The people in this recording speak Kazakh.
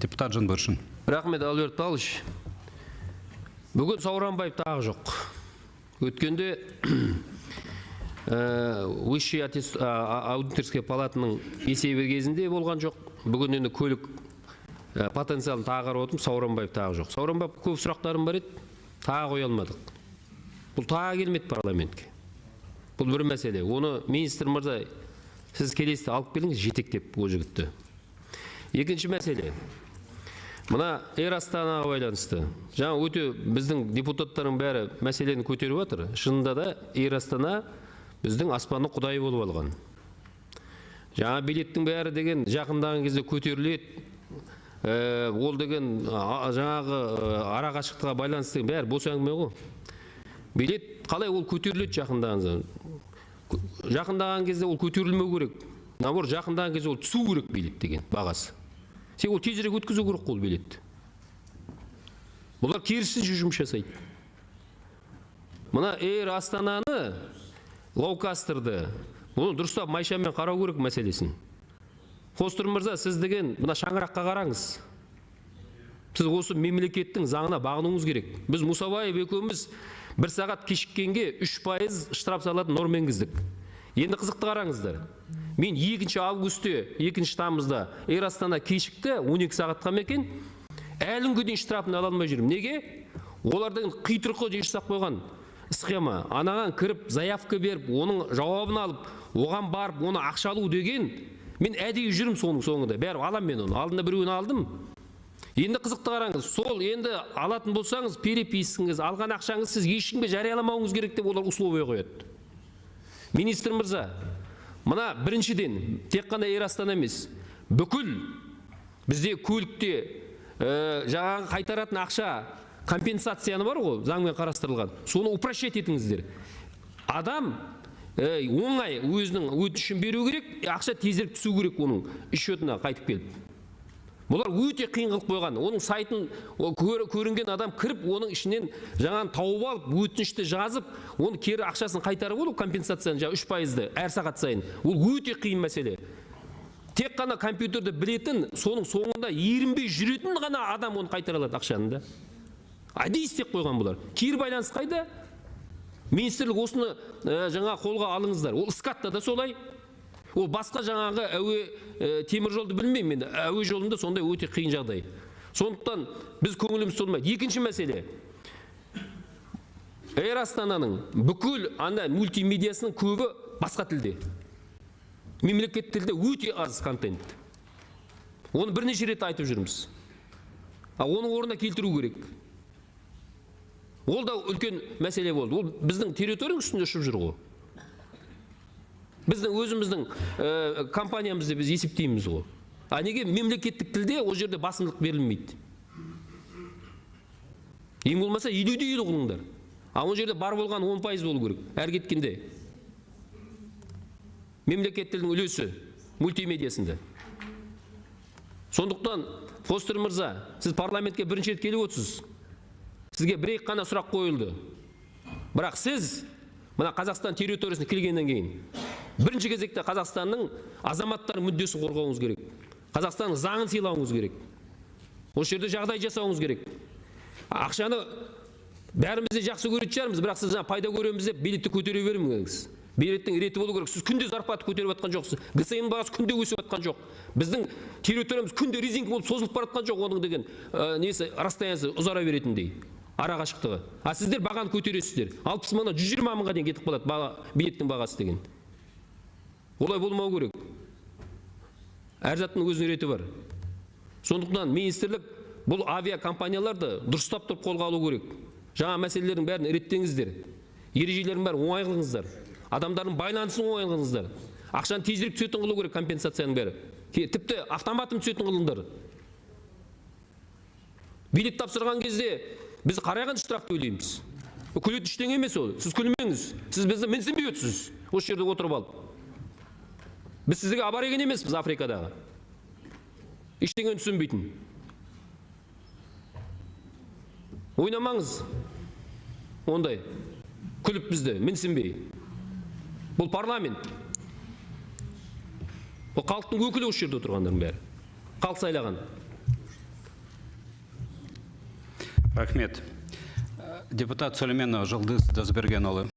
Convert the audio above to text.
Депутат Жанбөршин. Рахмет, Алберт Павлович. Бүгін Сауранбаев тағы жоқ. Өткенде Высший аудиторская палатының есебі кезінде болған жоқ. Бүгін енді көлік потенциалын тағы қарап отырмын, Сауранбаев тағы жоқ. Сауранбаев көп сұрақтарым бар еді, тағы қоя алмадық. Бұл тағы келмеді парламентке. Бұл бір мәселе. Оны министр мырза, сіз келесіде алып келіңіз, жетектеп ол жігітті. Екінші мәселе. Мына Эйр Астанаға байланысты. Жаңа өте біздің депутаттардың бәрі мәселені көтеріп жатыр. Шынында да Эйр Астана біздің аспанның құдайы болып алған. Жаңа билеттің бәрі деген жақындаған кезде көтеріледі. Ол деген жаңағы арақашықтыққа байланысты бәрі бос әңгіме ғой. Билет қалай ол көтеріледі жақындаған? Жақындаған кезде ол көтерілмеу керек. Наоборот, жақындаған кезде ол түсу керек билет деген бағасы. Сен ол тезірек өткізу керек қол билетті. Бұлар керісінше жұмыс жасайды. Мына Эйр Астананы, лоукастерді, бұны дұрыстап майшамен қарау керек мәселесін. Қостыр мырза, сіз деген мына шаңыраққа қараңыз. Сіз осы мемлекеттің заңына бағынуыңыз керек. Біз Мұсабаев екеуміз 1 сағат кешіккенге 3% штраф салатын норма енгіздік. Енді қызықты қараңыздар. Мен 2 августте, 2 тамызда Эйр Астана кешікті 12 сағатқа мекен, әлінгі дейін штрафын ала алмай жүрмін. Неге? Олардың қитұрқы дейін жасап қойған схема. Анаған кіріп, заявка беріп, оның жауабын алып, оған барып, оны ақша алу деген, мен әдейі жүрім соның соңында. Бәрі алам мен оны. Алдында біреуін алдым. Енді қызықты қараңыз. Сол енді алатын болсаңыз, перепискаңыз, алған ақшаңыз сіз ешкімге жарияламауыңыз керек деп олар условия қояды. Министр мырза, мына біріншіден, тек қана Эйр Астана емес, бүкіл бізде көлікте жаңағы қайтаратын ақша компенсацияны бар ғой, заңмен қарастырылған. Соны упрощать етіңіздер. Адам оңай өзінің өтінішін беру керек, ақша тезірек түсу керек оның счетына қайтып келіп. Бұлар өте қиын қылып қойған. Оның сайтын көрінген адам кіріп, оның ішінен жаңағы тауып алып, өтінішті жазып, оны кері ақшасын қайтарып алу, компенсацияны 3%-ді әр сағат сайын. Ол өте қиын мәселе. Тек қана компьютерді білетін, соның соңында ерінбей жүретін ғана адам оны қайтара алады ақшаны да. Әдейі істеп қойған бұлар. Кері байланыс қайда? Министрлік осыны жаңа қолға алыңыздар. Ол скатта да солай. Ол басқа жаңағы әуе темір жолды білмеймін мен. Әуе жолында сондай өте қиын жағдай. Сондықтан біз көңіліміз толмайды. Екінші мәселе. Эйр Астананың бүкіл мультимедиасының көбі басқа тілде. Мемлекет тілде өте аз контент. Оны бірнеше рет айтып жүрміз. Оның орнына келтіру керек. Ол да үлкен мәселе болды. Ол біздің территорияның үстінде ұшып жүр ғой. Біздің өзіміздің компаниямызды біз есептейміз ғой. Неге мемлекеттік тілде ол жерде басымдылық берілмейді? Ең болмаса 50-де 50 қылыңдар. Ол жерде бар болған 10% болу керек. Әр кеткенде. Мемлекет тілдің үлесі мультимедиасында. Сондықтан, Фостер мырза, сіз парламентке бірінші рет келіп отырсыз. Сізге бір-ек қана сұрақ қойылды. Бірақ сіз мына Қазақстан территориясына келгеннен кейін бірінші кезекте Қазақстанның азаматтар мүддесін қорғауыңыз керек. Қазақстанның заңын сыйлауыңыз керек. Осы жерде жағдай жасауыңыз керек. Ақшаны бәріміз де жақсы көретін шығармыз, бірақ сіз пайда көреміз деп билетті көтере бермеңіз. Билеттің реті болу керек. Сіз күнде зарплата көтеріп жатқан жоқсыз. ГСМ бағасы күнде өсіп жатқан жоқ. Біздің территориямыз күнде резинка болып созылып бара жатқан жоқ. Оның деген расстояниясы ұзара беретіндей. Арақашықтығы. Сіздер бағаны көтересіздер. 60 мыңнан 120 мыңға дейін кетіп қалады билеттің бағасы деген. Олай болмау керек. Әр заттың өзінің реті бар. Сондықтан министрлік бұл авиакомпанияларды дұрыстап тұрып қолға алу керек. Жаңа мәселелердің бәрін реттеңіздер. Ережелердің бәрін оңай қылыңыздар. Адамдардың байланысын оңай қылыңыздар. Ақшаны тезірек түсетін қылу керек компенсацияның бәрі. Тіпті автоматын түсетін қылыңдар. Билет тапсырған кезде біз қарайған штраф төлейміз. Күлетін ештеңе емес ол. Сіз күлмеңіз. Сіз бізді менсінбей өтсіз. Осы жерде отырып алып. Біз сізге абареген емеспіз Африкадағы. Ештеңені түсінбейтін. Ойнамаңыз. Ондай. Күліп бізді, менсінбей. Бұл парламент. Бұл халықтың өкілі осы жерде отырғандардың бәрі. Халық сайлаған. Рахмет. Депутат Сүлейменов Жылдыз Досбергенұлы.